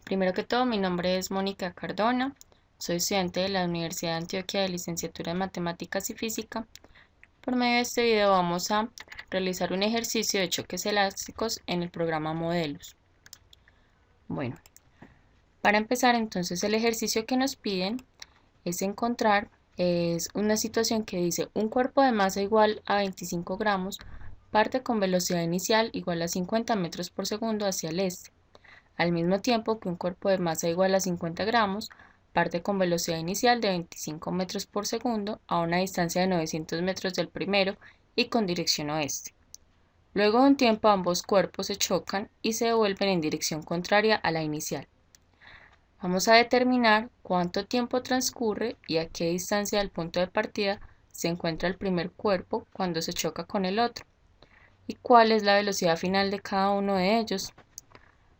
Primero que todo, mi nombre es Mónica Cardona, soy estudiante de la Universidad de Antioquia de Licenciatura en Matemáticas y Física. Por medio de este video vamos a realizar un ejercicio de choques elásticos en el programa Modelos. Bueno, para empezar entonces el ejercicio que nos piden es una situación que dice un cuerpo de masa igual a 25 gramos parte con velocidad inicial igual a 50 metros por segundo hacia el este, al mismo tiempo que un cuerpo de masa igual a 50 gramos parte con velocidad inicial de 25 metros por segundo a una distancia de 900 metros del primero y con dirección oeste. Luego de un tiempo ambos cuerpos se chocan y se devuelven en dirección contraria a la inicial. Vamos a determinar cuánto tiempo transcurre y a qué distancia del punto de partida se encuentra el primer cuerpo cuando se choca con el otro y cuál es la velocidad final de cada uno de ellos.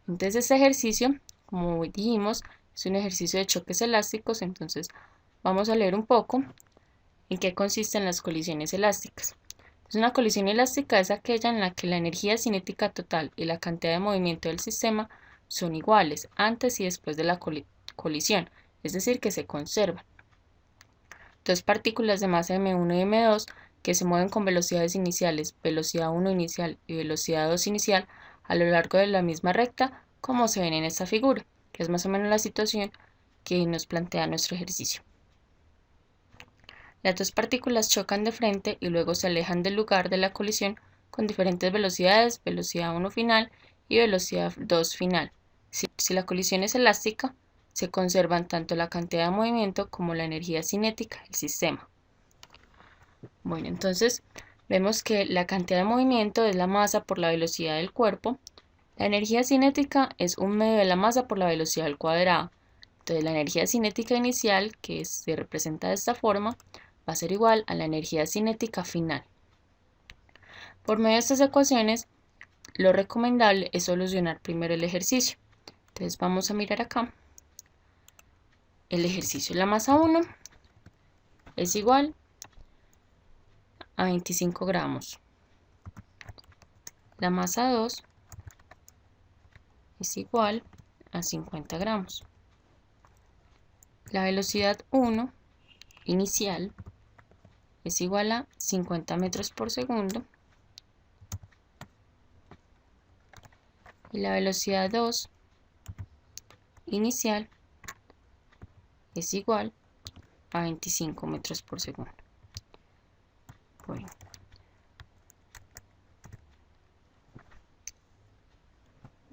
Entonces este ejercicio, como dijimos, es un ejercicio de choques elásticos, entonces vamos a leer un poco en qué consisten las colisiones elásticas. Una colisión elástica es aquella en la que la energía cinética total y la cantidad de movimiento del sistema son iguales antes y después de la colisión, es decir, que se conservan. Dos partículas de masa m1 y m2 que se mueven con velocidades iniciales, velocidad 1 inicial y velocidad 2 inicial, a lo largo de la misma recta, como se ven en esta figura, que es más o menos la situación que nos plantea nuestro ejercicio. Las dos partículas chocan de frente y luego se alejan del lugar de la colisión con diferentes velocidades, velocidad 1 final y velocidad 2 final. Si la colisión es elástica, se conservan tanto la cantidad de movimiento como la energía cinética del sistema. Bueno, entonces vemos que la cantidad de movimiento es la masa por la velocidad del cuerpo. La energía cinética es un medio de la masa por la velocidad al cuadrado. Entonces la energía cinética inicial, que se representa de esta forma, va a ser igual a la energía cinética final. Por medio de estas ecuaciones, lo recomendable es solucionar primero el ejercicio. Entonces vamos a mirar acá. El ejercicio, la masa 1 es igual a 25 gramos. La masa 2 es igual a 50 gramos. La velocidad 1 inicial es igual a 50 metros por segundo. Y la velocidad 2 inicial es igual a 25 metros por segundo. Bueno.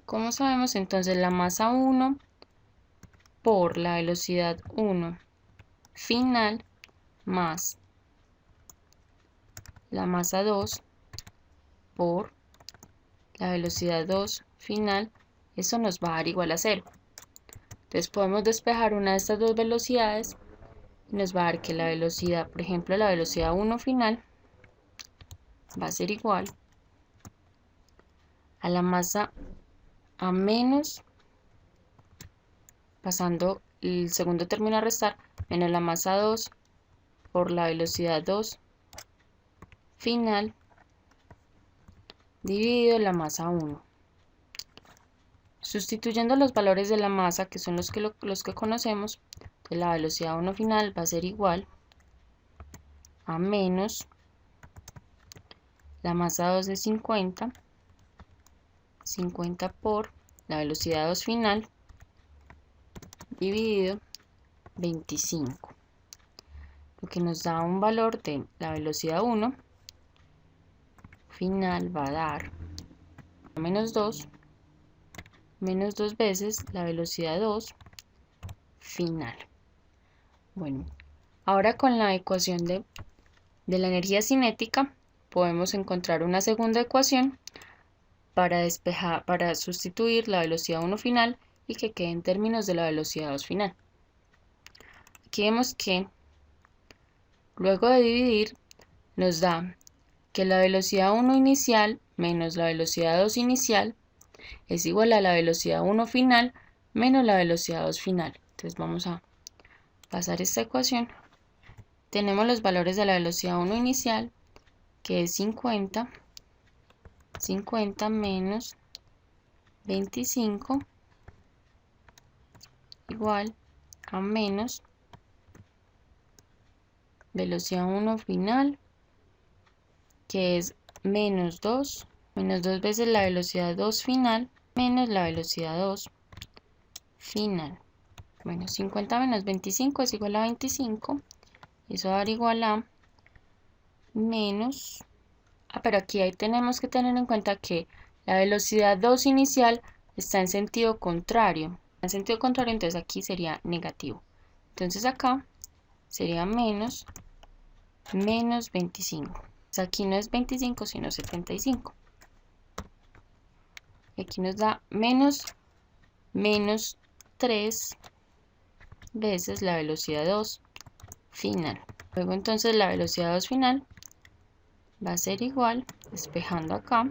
¿Cómo sabemos entonces la masa 1 por la velocidad 1 final más la masa 2 por la velocidad 2 final? Eso nos va a dar igual a 0. Entonces podemos despejar una de estas dos velocidades y nos va a dar que la velocidad, por ejemplo, la velocidad 1 final va a ser igual a la masa a menos, pasando el segundo término a restar, menos la masa 2 por la velocidad 2 final dividido la masa 1. Sustituyendo los valores de la masa, que son los que conocemos, pues la velocidad 1 final va a ser igual a menos la masa 2 de 50 por la velocidad 2 final dividido 25, lo que nos da un valor de la velocidad 1 final va a dar menos 2 veces la velocidad 2 final. Bueno, ahora con la ecuación de la energía cinética podemos encontrar una segunda ecuación para sustituir la velocidad 1 final y que quede en términos de la velocidad 2 final. Aquí vemos que luego de dividir nos da que la velocidad 1 inicial menos la velocidad 2 inicial es igual a la velocidad 1 final menos la velocidad 2 final. Entonces vamos a pasar esta ecuación. Tenemos los valores de la velocidad 1 inicial, que es 50 menos 25 igual a menos velocidad 1 final, que es menos 2 veces la velocidad 2 final, menos la velocidad 2 final. Bueno, 50 menos 25 es igual a 25. Eso va a dar igual a menos... pero aquí ahí tenemos que tener en cuenta que la velocidad 2 inicial está en sentido contrario. En sentido contrario, entonces aquí sería negativo. Entonces acá sería menos 25. Aquí no es 25, sino 75. Y aquí nos da menos 3 veces la velocidad 2 final. Luego entonces la velocidad 2 final va a ser igual, despejando acá,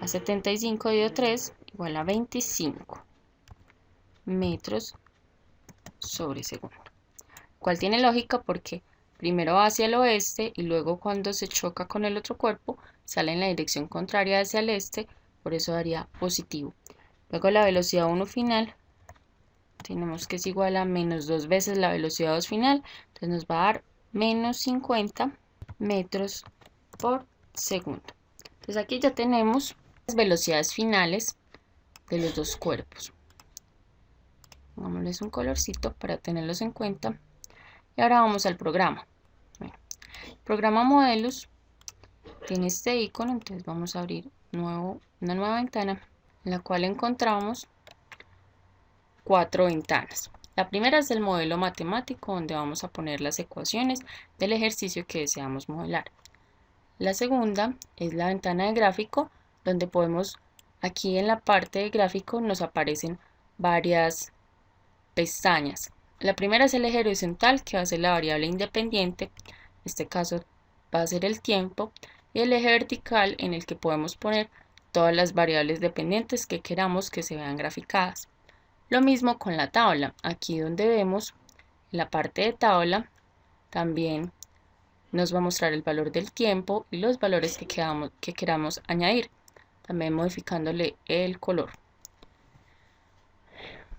a 75 dividido 3 igual a 25 metros sobre segundo. Cual tiene lógica porque primero va hacia el oeste y luego cuando se choca con el otro cuerpo sale en la dirección contraria hacia el este, por eso daría positivo. Luego la velocidad 1 final tenemos que es igual a menos 2 veces la velocidad 2 final, entonces nos va a dar menos 50 metros por segundo. Entonces aquí ya tenemos las velocidades finales de los dos cuerpos. Pongámosles un colorcito para tenerlos en cuenta. Y ahora vamos al programa. Bueno, el programa modelos tiene este icono, entonces vamos a abrir una nueva ventana en la cual encontramos 4 ventanas. La primera es el modelo matemático, donde vamos a poner las ecuaciones del ejercicio que deseamos modelar. La segunda es la ventana de gráfico, donde podemos, aquí en la parte de gráfico nos aparecen varias pestañas. La primera es el eje horizontal, que va a ser la variable independiente, en este caso va a ser el tiempo, y el eje vertical, en el que podemos poner todas las variables dependientes que queramos que se vean graficadas. Lo mismo con la tabla, aquí donde vemos en la parte de tabla también nos va a mostrar el valor del tiempo y los valores que queramos añadir, también modificándole el color.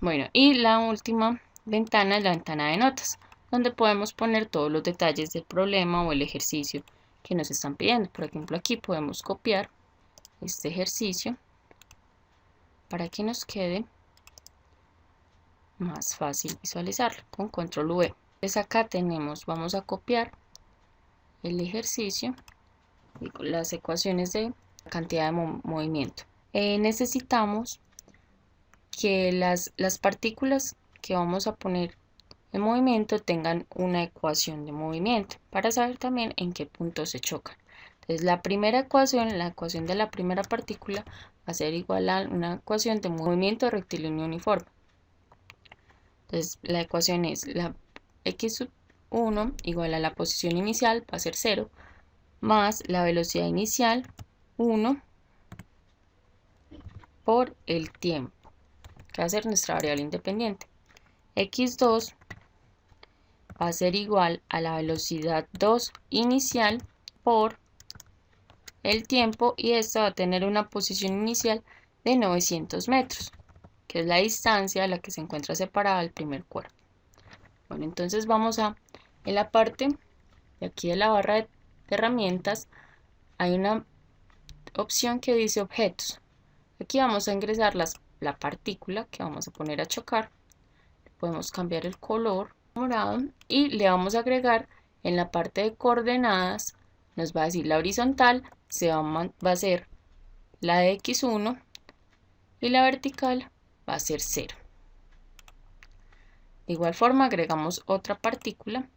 Bueno, y la última ventana es la ventana de notas, donde podemos poner todos los detalles del problema o el ejercicio que nos están pidiendo. Por ejemplo, aquí podemos copiar este ejercicio para que nos quede más fácil visualizarlo con control V. Entonces acá vamos a copiar el ejercicio y las ecuaciones de cantidad de movimiento. Necesitamos que las partículas que vamos a poner en movimiento tengan una ecuación de movimiento para saber también en qué punto se chocan. Entonces la primera ecuación, la ecuación de la primera partícula, va a ser igual a una ecuación de movimiento rectilíneo uniforme. Entonces la ecuación es la x1 igual a la posición inicial, va a ser 0, más la velocidad inicial 1 por el tiempo, que va a ser nuestra variable independiente. x2 va a ser igual a la velocidad 2 inicial por el tiempo, y esta va a tener una posición inicial de 900 metros, que es la distancia a la que se encuentra separada el primer cuerpo. Bueno, entonces vamos en la parte de aquí de la barra de herramientas, hay una opción que dice objetos. Aquí vamos a ingresar la partícula que vamos a poner a chocar. Podemos cambiar el color morado y le vamos a agregar en la parte de coordenadas, nos va a decir la horizontal va a ser la de x1 y la vertical va a ser 0. De igual forma agregamos otra partícula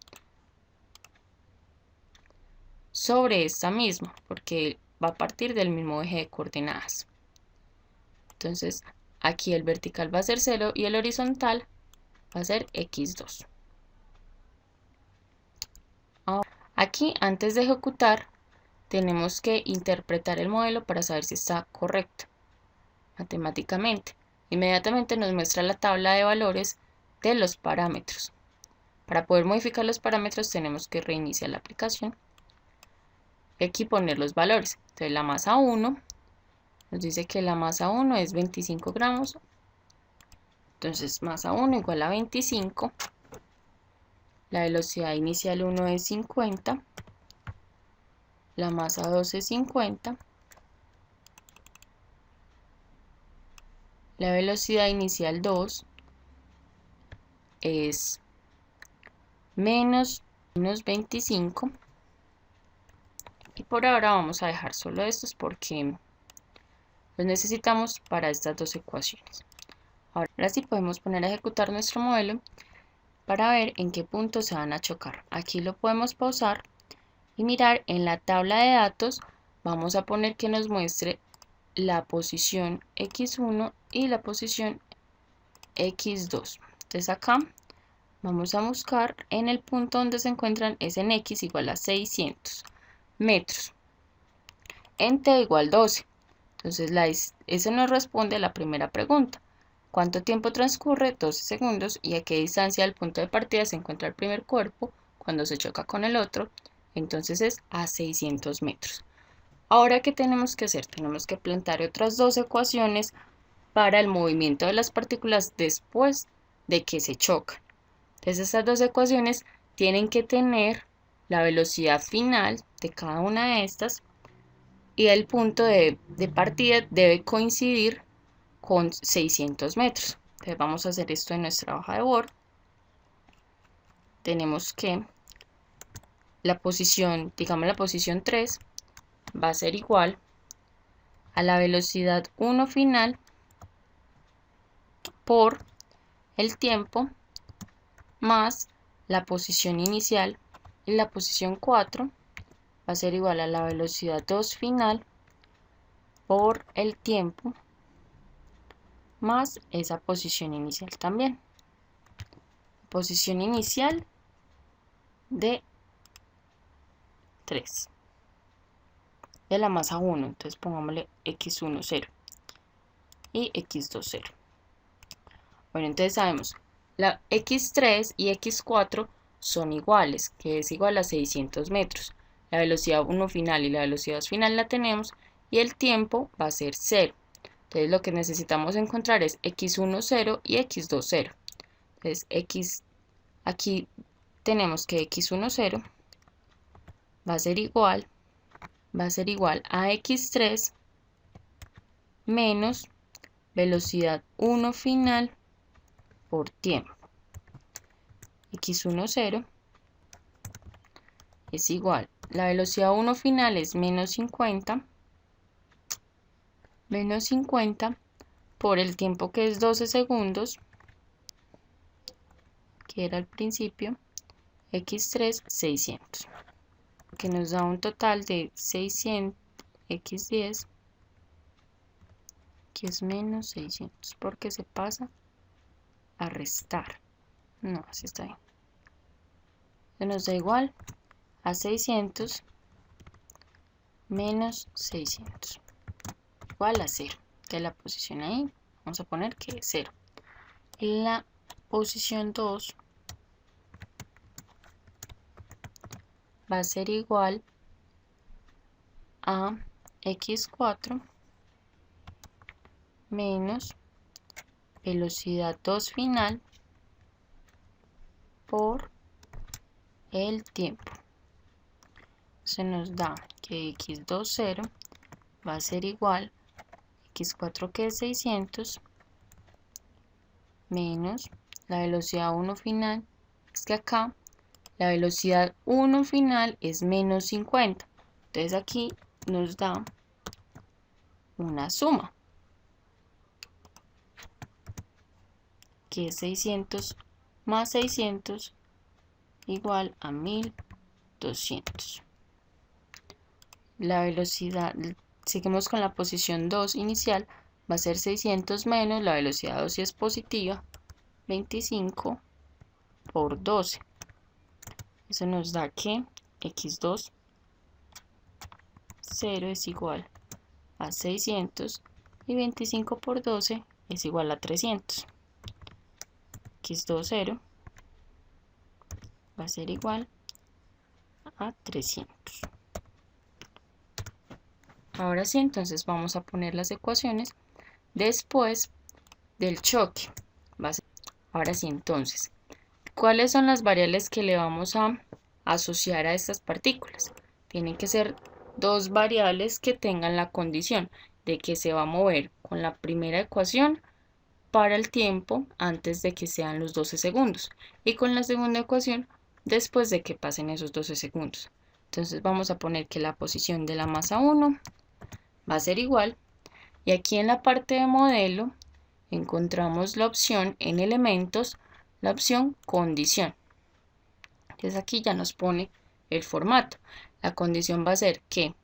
sobre esta misma, porque va a partir del mismo eje de coordenadas. Entonces aquí el vertical va a ser 0 y el horizontal va a ser x2. Ahora, aquí antes de ejecutar tenemos que interpretar el modelo para saber si está correcto matemáticamente. Inmediatamente nos muestra la tabla de valores de los parámetros. Para poder modificar los parámetros tenemos que reiniciar la aplicación y aquí poner los valores. Entonces la masa 1 nos dice que la masa 1 es 25 gramos Entonces masa 1 igual a 25. La velocidad inicial 1 es 50. La masa 2 es 50. La velocidad inicial 2 es menos 25. Y por ahora vamos a dejar solo estos porque los necesitamos para estas dos ecuaciones. Ahora sí podemos poner a ejecutar nuestro modelo para ver en qué punto se van a chocar. Aquí lo podemos pausar y mirar en la tabla de datos. Vamos a poner que nos muestre la posición X1 y la posición X2. Entonces acá vamos a buscar en el punto donde se encuentran, es en X igual a 600 metros, en T igual 12. Entonces eso nos responde a la primera pregunta. ¿Cuánto tiempo transcurre? 12 segundos. ¿Y a qué distancia del punto de partida se encuentra el primer cuerpo cuando se choca con el otro? Entonces es a 600 metros. Ahora, ¿qué tenemos que hacer? Tenemos que plantear otras dos ecuaciones para el movimiento de las partículas después de que se chocan. Entonces estas dos ecuaciones tienen que tener la velocidad final de cada una de estas y el punto de partida debe coincidir con 600 metros. Entonces vamos a hacer esto en nuestra hoja de Word. Tenemos que la posición, digamos la posición 3, va a ser igual a la velocidad 1 final por el tiempo más la posición inicial, y la posición 4 va a ser igual a la velocidad 2 final por el tiempo más esa posición inicial también. Posición inicial de 3 de la masa 1, entonces pongámosle x1 0 y x2 0. Bueno, entonces sabemos la x3 y x4 son iguales, que es igual a 600 metros. La velocidad 1 final y la velocidad 2 final la tenemos y el tiempo va a ser 0. Entonces lo que necesitamos encontrar es x1 0 y x2 0. Entonces aquí tenemos que x1 0 va a ser igual a x3 menos velocidad 1 final por tiempo. x1 0 es igual, la velocidad 1 final es menos 50 por el tiempo que es 12 segundos, que era al principio, x3 600, que nos da un total de 600 x10, que es menos 600, porque se pasa a restar. No, así está bien. Se nos da igual a 600 menos 600 igual a 0. De la posición ahí vamos a poner que es 0. La posición 2 va a ser igual a x4 menos velocidad 2 final por el tiempo. Se nos da que x2 0 va a ser igual a x4, que es 600, menos la velocidad 1 final. Es que acá la velocidad 1 final es menos 50. Entonces aquí nos da una suma, que es 600 más 600 igual a 1200. La velocidad, seguimos con la posición 2 inicial, va a ser 600 menos la velocidad 2 si es positiva, 25 por 12. Eso nos da que x2 0 es igual a 600 y 25 por 12 es igual a 300. x2 0 va a ser igual a 300. Ahora sí, entonces vamos a poner las ecuaciones después del choque. Ahora sí, entonces, ¿cuáles son las variables que le vamos a asociar a estas partículas? Tienen que ser dos variables que tengan la condición de que se va a mover con la primera ecuación para el tiempo antes de que sean los 12 segundos y con la segunda ecuación después de que pasen esos 12 segundos. Entonces vamos a poner que la posición de la masa 1 va a ser igual, y aquí en la parte de modelo encontramos la opción en elementos, la opción condición. Entonces aquí ya nos pone el formato. La condición va a ser que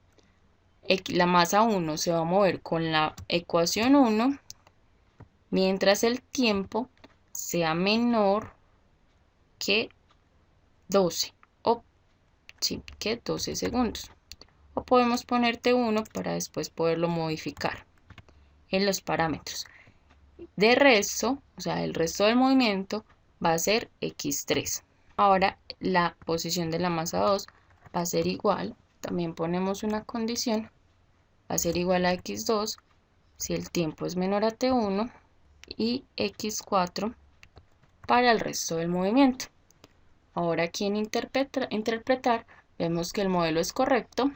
la masa 1 se va a mover con la ecuación 1 mientras el tiempo sea menor que 12 o sí, que 12 segundos. O podemos poner T1 para después poderlo modificar en los parámetros. De resto, o sea, el resto del movimiento va a ser x3. Ahora la posición de la masa 2 va a ser igual, también ponemos una condición, va a ser igual a x2 si el tiempo es menor a t1 y x4 para el resto del movimiento. Ahora aquí en interpretar vemos que el modelo es correcto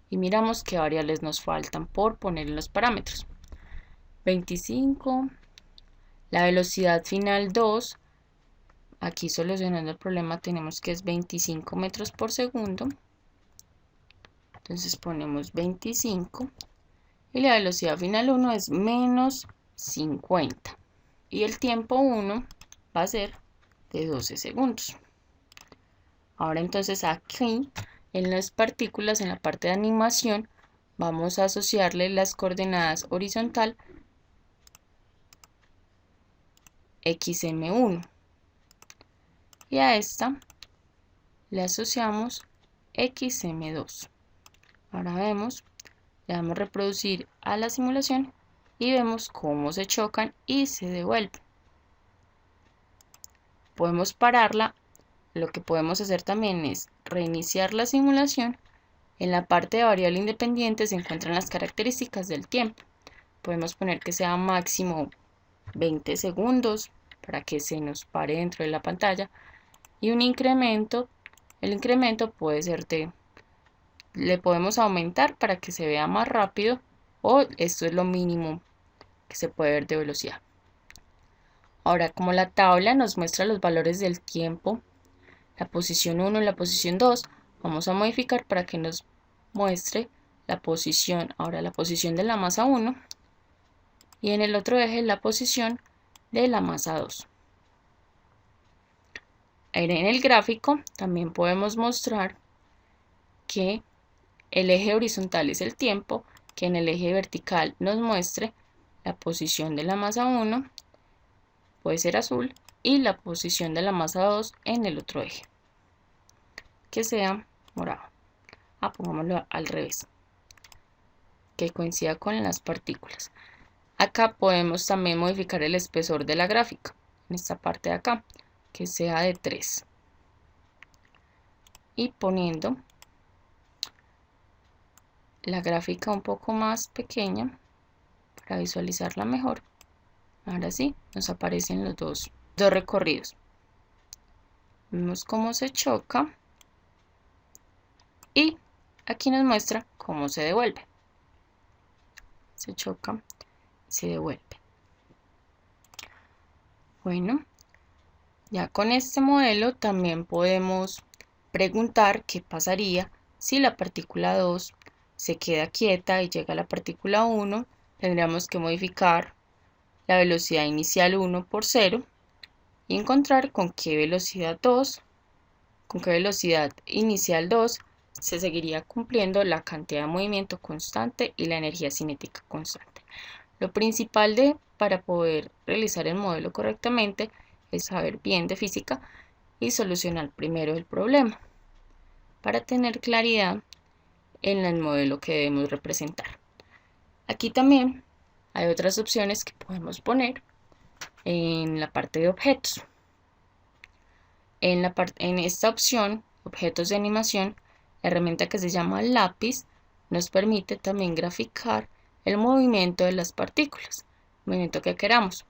y miramos qué variables nos faltan por poner en los parámetros. 25, la velocidad final 2, aquí solucionando el problema tenemos que es 25 metros por segundo, entonces ponemos 25 y la velocidad final 1 es menos 50 y el tiempo 1 va a ser de 12 segundos. Ahora entonces aquí en las partículas, en la parte de animación, vamos a asociarle las coordenadas horizontal xm1 y a esta le asociamos xm2. Ahora vemos, le damos reproducir a la simulación y vemos cómo se chocan y se devuelven. Podemos pararla. Lo que podemos hacer también es reiniciar la simulación. En la parte de variable independiente se encuentran las características del tiempo. Podemos poner que sea máximo 20 segundos para que se nos pare dentro de la pantalla. Y un incremento, el incremento puede ser le podemos aumentar para que se vea más rápido, o esto es lo mínimo que se puede ver de velocidad. Ahora, como la tabla nos muestra los valores del tiempo, la posición 1 y la posición 2, vamos a modificar para que nos muestre la posición, ahora la posición de la masa 1 y en el otro eje la posición de la masa 2. En el gráfico también podemos mostrar que el eje horizontal es el tiempo, que en el eje vertical nos muestre la posición de la masa 1, puede ser azul, y la posición de la masa 2 en el otro eje, que sea morado. Pongámoslo al revés, que coincida con las partículas. Acá podemos también modificar el espesor de la gráfica, en esta parte de acá, que sea de 3. Y poniendo la gráfica un poco más pequeña para visualizarla mejor. Ahora sí, nos aparecen los dos recorridos. Vemos cómo se choca y aquí nos muestra cómo se devuelve. Se choca y se devuelve. Bueno, ya con este modelo también podemos preguntar qué pasaría si la partícula 2 se queda quieta y llega a la partícula 1. Tendríamos que modificar la velocidad inicial 1 por 0 y encontrar con qué velocidad inicial 2 se seguiría cumpliendo la cantidad de movimiento constante y la energía cinética constante. Lo principal para poder realizar el modelo correctamente es saber bien de física y solucionar primero el problema para tener claridad en el modelo que debemos representar. Aquí también hay otras opciones que podemos poner en la parte de objetos. En esta opción, objetos de animación, la herramienta que se llama lápiz nos permite también graficar el movimiento de las partículas, el movimiento que queramos.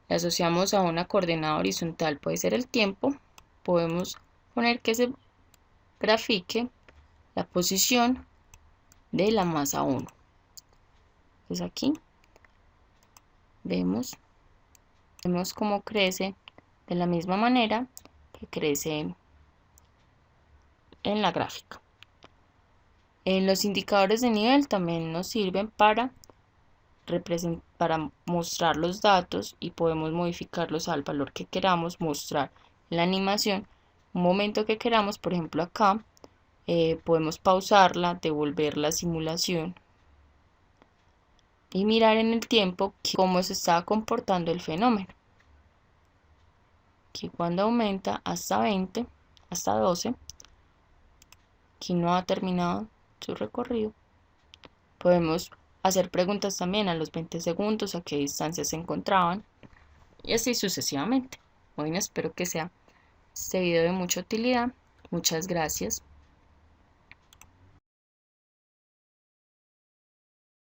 Le asociamos a una coordenada horizontal, puede ser el tiempo. Podemos poner que se grafique la posición de la masa 1. Entonces aquí vemos cómo crece de la misma manera que crece en la gráfica. Los indicadores de nivel también nos sirven para mostrar los datos y podemos modificarlos al valor que queramos mostrar la animación. Un momento que queramos, por ejemplo acá, podemos pausarla, devolver la simulación y mirar en el tiempo cómo se está comportando el fenómeno. Aquí cuando aumenta hasta 20, hasta 12, aquí no ha terminado su recorrido. Podemos hacer preguntas también a los 20 segundos, a qué distancia se encontraban, y así sucesivamente. Bueno, espero que sea este video de mucha utilidad. Muchas gracias.